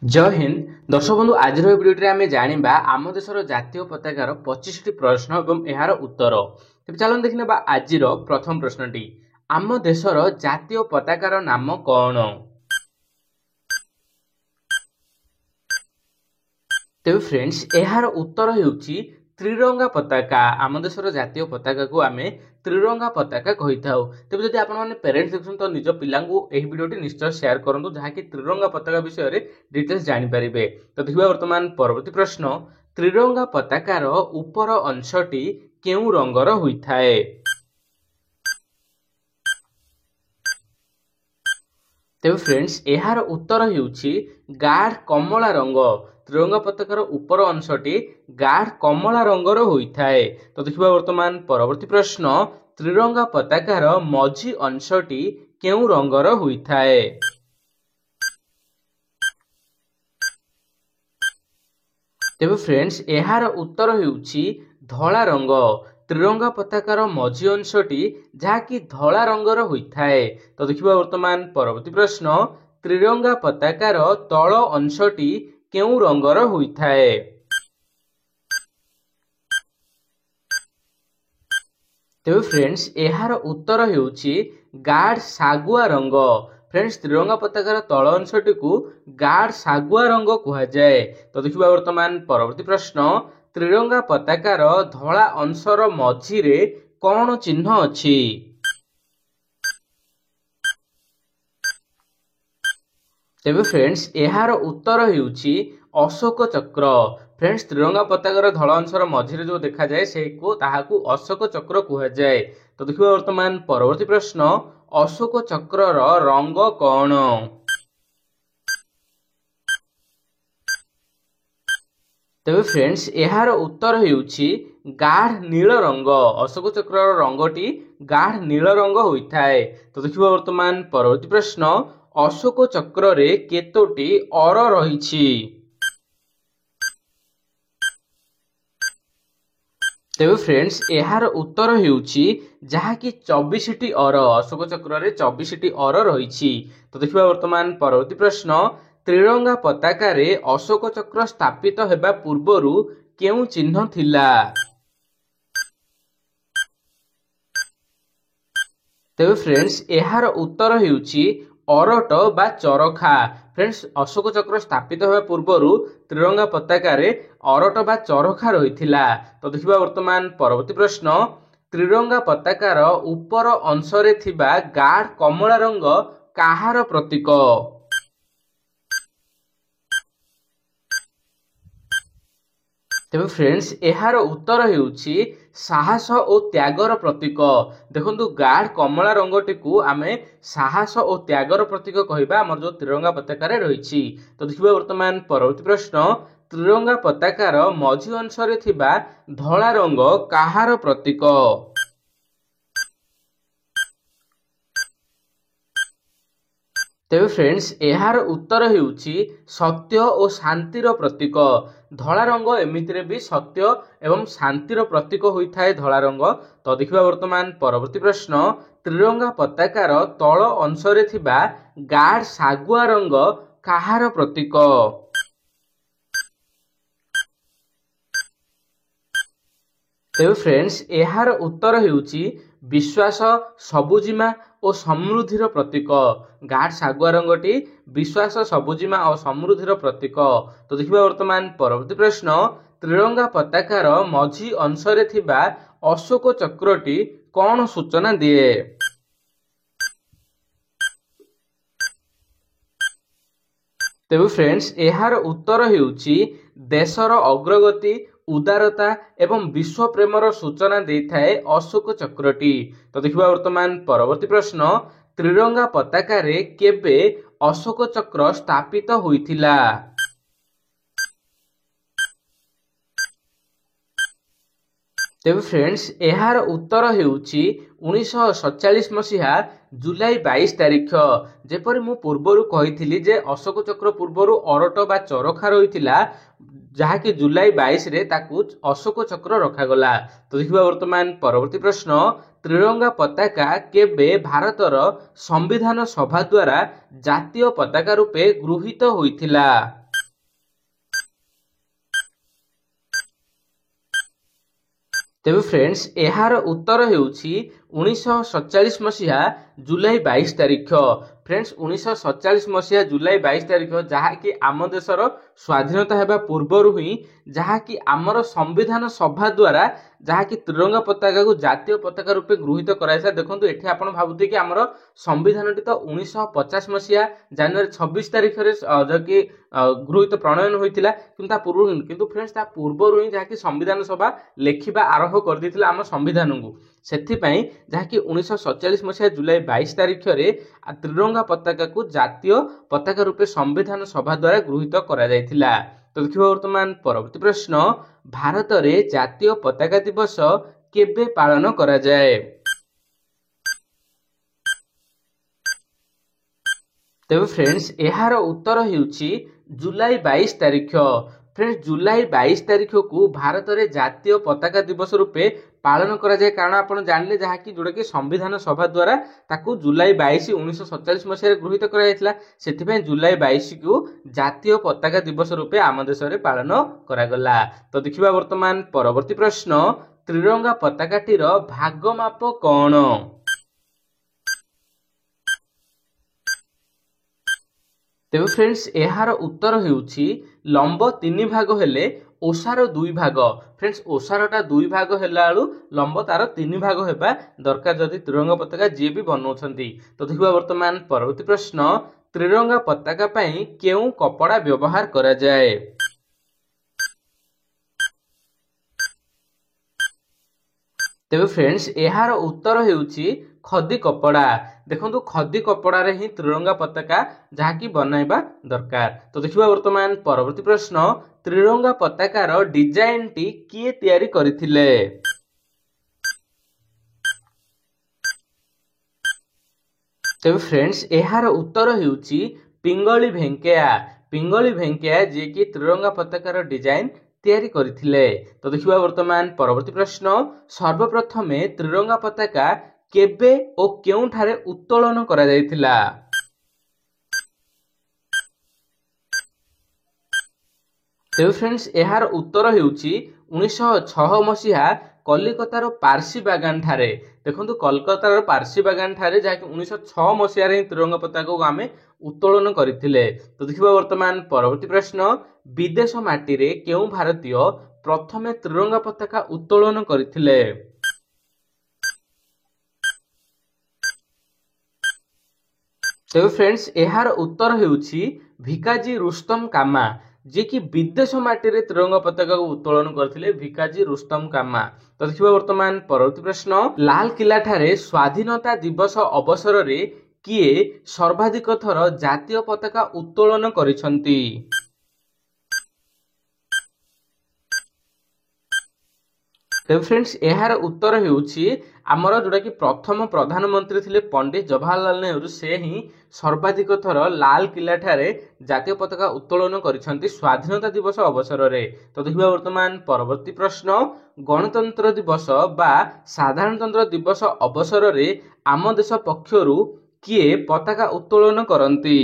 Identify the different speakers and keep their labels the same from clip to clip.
Speaker 1: जय हिंद दर्शक बंधु आज भिडियो आम जाना आम देशर जातीय पताकार 25टी प्रश्न और यार उत्तर। तेज चलो देखने आज प्रथम प्रश्नटी आम देशर जातीय पताकार नाम कौन। तेज फ्रेंड्स यार उत्तर होउछि त्रिरंगा पताका। आम देशर जातीय पताका को आम त्रिरंगा पताका कही था। तेज जब आपने पेरेंट्स देखते तो निज पिला भिडियोटी निश्चय शेयर करूँ जहाँकि त्रिरंगा पताका विषय में डिटेल्स जानीपर। तो देखा बर्तमान परवर्ती प्रश्न त्रिरंगा पताकार उपर अंशटी केउ रंगर होइथाए। तेज फ्रेंड्स यार उत्तर होउछि गाढ़ कमला रंग। त्रिरंगा पताकार उपर अंशटी गाढ़ कमला रंगर होइथाए। तो देखिबा वर्तमान परवर्ती प्रश्न त्रिरंगा पताकार मझी अंशटी केउ रंगर होइथाए। तेज फ्रेंड्स यार उत्तर होउछि धला रंग। त्रिरंगा पताकार मझी अंशटी जहाँकि धला रंगर होइथाए। तो देखिबा वर्तमान परवर्ती प्रश्न त्रिरंगा पताकार तल अंशटी केउ रंगर होइथाए। तेज फ्रेंड्स यार उत्तर होउछि गाढ़ सागुआ रंग। फ्रेंड्स त्रिरंगा पताकार तल अंशटी को गाढ़ सागुआ रंग कहा जाए। तो देखिबा वर्तमान परवर्ती प्रश्न त्रिरंगा पताकार धला अंशर मझिरे कौन चिन्ह अछि। तेज फ्रेंड्स यार उत्तर होउछि अशोक चक्र। फ्रेंड्स त्रिरंगा पताकार धला अंशर मझिरे जो देखा जाए से को ताहाकू अशोक चक्र कहा जाए। तो देखिबा वर्तमान परवर्ती प्रश्न अशोक चक्रर रंग कौन। तेज फ्रेंड्स यार उत्तर होउछि गाढ़ नील रंग। अशोक चक्रर रंगटी गाढ़ नील रंग होइथाए। तो देखिबा वर्तमान परवर्ती प्रश्न अशोक चक्र रे केतोटी अर रहिछि। तेज फ्रेंड्स यार उत्तर होउछि जहाँकि 24टी अर। अशोक चक्र रे 24टी अर रहिछि। तो देखिबा वर्तमान परवर्ती प्रश्न त्रिरंगा पताका रे अशोक चक्र स्थापित हेबा पूर्वरु केउ चिन्ह थिला। तेज फ्रेंड्स यार उत्तर होउछि अरट बा चरखा। फ्रेंड्स अशोक चक्र स्थापित होगा पूर्वरु त्रिरंगा पताका रे अरट बा चरखा रहिथिला। तो देखिबा वर्तमान परवर्ती प्रश्न त्रिरंगा पताकार उपर अंशरे थिबा गाढ़ कमला रंग काहार प्रतीक। तेज फ्रेंड्स यार उत्तर होउछि साहस और त्यागर प्रतीक। देखंतु गाढ़ कमला रंगटी को आमे साहस और त्यागर प्रतीक कहबा हमर जो त्रिरंगा पताकार रहिछि। तो देखिबा वर्तमान परवर्ती प्रश्न त्रिरंगा पताकार मझी अंशरे थिबा धला रंग काहार प्रतीक। तेज फ्रेंड्स यार उत्तर होउछि सत्य और शांतिर प्रतीक। धला रंग एमितिरे भी सत्य एवं शांतिर प्रतीक होइथाए धला रंग। तो देखिबा वर्तमान परवर्ती प्रश्न त्रिरंगा पताकार तल अंशरे थिबा गाढ़ सागुआ रंग काहार प्रतीक। तेज फ्रेंड्स यार उत्तर होउछि विश्वास सबुजिमा और समृद्धिर प्रतीक। गाढ़ सागुआ रंगटी विश्वास सबुजिमा और समृद्धिर प्रतीक। तो देखिबा वर्तमान परवर्ती प्रश्न त्रिरंगा पताकार मझी अंशरे थिबा अशोक चक्रटी कौन सूचना दिए। तेज फ्रेंड्स यार उत्तर होउछि देशर अग्रगति उदारता एवं विश्व प्रेमर सूचना देइथाए अशोक चक्रटी। तो देखिबा वर्तमान परवर्ती प्रश्न त्रिरंगा पताका रे केबे अशोक चक्र स्थापित होइथिला। तेज फ्रेंड्स यार उत्तर होउछि 1947 मसीहा जुलाई 22 तारिख। जेपरि मु पूर्वरु कहिथिली जे अशोक चक्र पूर्वरु अरट बा चरखा रहिथिला जहाँकि जुलाई 22 रे ताकू अशोक चक्र रखागला। तो देखिबा वर्तमान परवर्ती प्रश्न त्रिरंगा पताका केबे भारतर संविधान सभा द्वारा जातीय पताका रूपे गृहीत होइथिला। तेबे फ्रेंड्स एहार उत्तर हेउछि 1947 मसीहा जुलाई 22 तारिख। फ्रेंड्स 1947 मसीहा जुलाई 22 तारिख जहाँकि आम देशर स्वाधीनता हेबा पूर्वरु ही जहाँकि आमर संविधान सभा द्वारा जहाँकि त्रिरंगा पताका को जातीय पताका रूपे गृहीत कराइसा। देखो एठी आपण भाबुते कि आमर संविधान तो 1950 मसीहा जनवरी 26 तारिख रे जकि गृहीत प्रणयन होइतिला किंतु फ्रेंड्स ता पूर्वरु ही जहाँकि संविधान सभा लेखिबा आरंभ कर देथिला आम संविधान को। सेथिपाई जहाँकि 1947 मसीहा जुलाई 22 तारिख रे त्रिरंगा पताका को जातीय पताका रूपे संविधान सभा द्वारा गृहीत करा जायतिला। तो देखिबा वर्तमान परवर्ती प्रश्न भारत रे जातीय पताका दिवस केबे पालन करा जाय। तेबे फ्रेंड्स एहार उत्तर हेउछि जुलाई 22 तारिख। फ्रेंड्स जुलाई 22 तारिख को भारत रे जातीय पताका दिवस रूपे पालन करा जाय। कारण आपण जानले जहा कि जोडा कि संविधान सभा द्वारा ताकू जुलाई 22 1947 मसीह गृहीत करा जायतिला। सेथिपय जुलाई 22 को जातीय पताका दिवस रूपे आम देश रे पालन करा गला। तो देखिबा वर्तमान परवर्ती प्रश्न त्रिरंगा पताकाटीर भाग माप कोन। तेबे फ्रेंड्स एहार उत्तर हेउछि लंब 3 भाग हेले ओसार 2 भाग। फ्रेंड्स ओसारटा 2 भाग हेला आलु लंब तार 3 भाग हेबा दरकार जदि त्रिरंगा पताका जे भी बनौछंती। तो देखिबा वर्तमान परवर्ती प्रश्न त्रिरंगा पताका पई केउ कपड़ा व्यवहार करा जाय। तेबे फ्रेंड्स एहार उत्तर हेउछि खदी कपड़ा। देखो खदी कपड़ा रे ही त्रिरंगा पताका जहाँकि बनैबा दरकार। तो देखिबा वर्तमान परवर्ती प्रश्न त्रिरंगा पताकार डिजाइन टी किए तैयारी करथिले। तेबे फ्रेंड्स एहार उत्तर हेउछि पिंगली भेंकया। पिंगली भेंकया जे कि त्रिरंगा पताकार डिजाइन तैयारी करथिले। तो देखिबा वर्तमान परवर्ती प्रश्न सर्वप्रथमे त्रिरंगा पताका केबे ओ केउ ठारे उत्तोलन करा जायतिला। तेबे फ्रेंड्स एहार उत्तर हेउछि 1906 मसीहा कलिकतार पारसी बागान ठारे। देखंतु कलकतार पारसी बागान ठारे जहाँकि 1906 मसीहा रे त्रिरंगा पताका को आमे उत्तोलन करथिले। तो देखिबा वर्तमान परवर्ती प्रश्न विदेश माटी रे केउ भारतीय प्रथमे त्रिरंगा पताका उत्तोलन करथिले। तेबे फ्रेंड्स एहार उत्तर हेउछि भिकाजी रुस्तम कामा जे कि विदेश माटी रे त्रिरंगा पताका को उत्तोलन करथिले भिकाजी रुस्तम कामा। तो देखिबा वर्तमान परवर्ती प्रश्न लाल किला ठारे स्वाधीनता दिवस अवसर रे किए सर्वाधिक थर जातीय पताका उत्तोलन करिसंती। तेबे फ्रेंड्स एहार उत्तर हेउछि आमर जोडा कि प्रथम प्रधानमंत्री थिले पंडित जवाहरलाल नेहरू से ही सर्वाधिक थर लाल किला ठारे जातीय पताका उत्तोलन करिसंती स्वाधीनता दिवस अवसर रे। तो देखिबा वर्तमान परवर्ती प्रश्न गणतंत्र दिवस बा साधारणतंत्र दिवस अवसर रे आम देश पक्षरु किए पताका उत्तोलन करंती।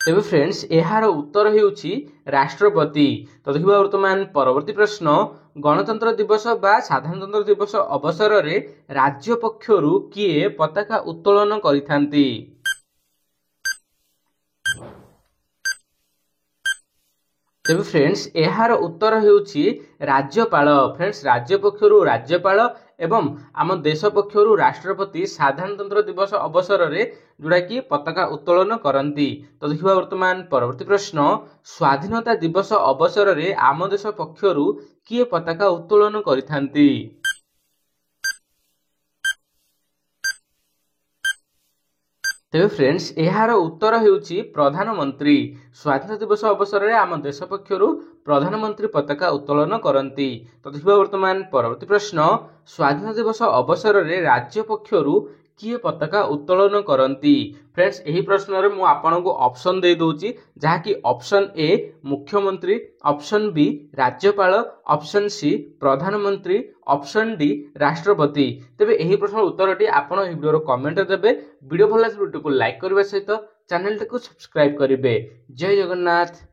Speaker 1: तेबे फ्रेंड्स एहार उत्तर हेउछि राष्ट्रपति। तो देखिबा वर्तमान परवर्ती प्रश्न गणतंत्र दिवस बा साधारणतंत्र दिवस अवसर रे राज्य पक्षरु किए पताका उत्तोलन करिथांती। तेबे फ्रेंड्स एहार उत्तर हेउछि राज्यपाल। फ्रेंड्स राज्य पक्षरु राज्यपाल एवं आम देश पक्षरु राष्ट्रपति साधारणतंत्र दिवस अवसर रे जोड़ा कि पताका उत्तोलन करंती। तो देखिबा वर्तमान परवर्ती प्रश्न स्वाधीनता दिवस अवसर रे आम देश पक्षरु किए पताका उत्तोलन करिथांती। तेबे फ्रेंड्स एहार उत्तर हेउछि प्रधानमंत्री। स्वाधीनता दिवस अवसर रे आम देश पक्षरु प्रधानमंत्री पताका उत्तोलन करंती। तो देखिबा वर्तमान परवर्ती प्रश्न स्वाधीनता दिवस अवसर रे राज्य पक्षरु किए पताका उत्तोलन करंती। फ्रेंड्स एही प्रश्न रे मु आपन को ऑप्शन दे दोची जहा कि ऑप्शन ए मुख्यमंत्री, ऑप्शन बी राज्यपाल, ऑप्शन सी प्रधानमंत्री, ऑप्शन डी राष्ट्रपति। तेबे एही प्रश्न उत्तरटी आपण एही वीडियो रो कमेंट देबे। वीडियो भल लागे वीडियो को लाइक करबा सहित चैनल को सब्सक्राइब करिवे। जय जगन्नाथ।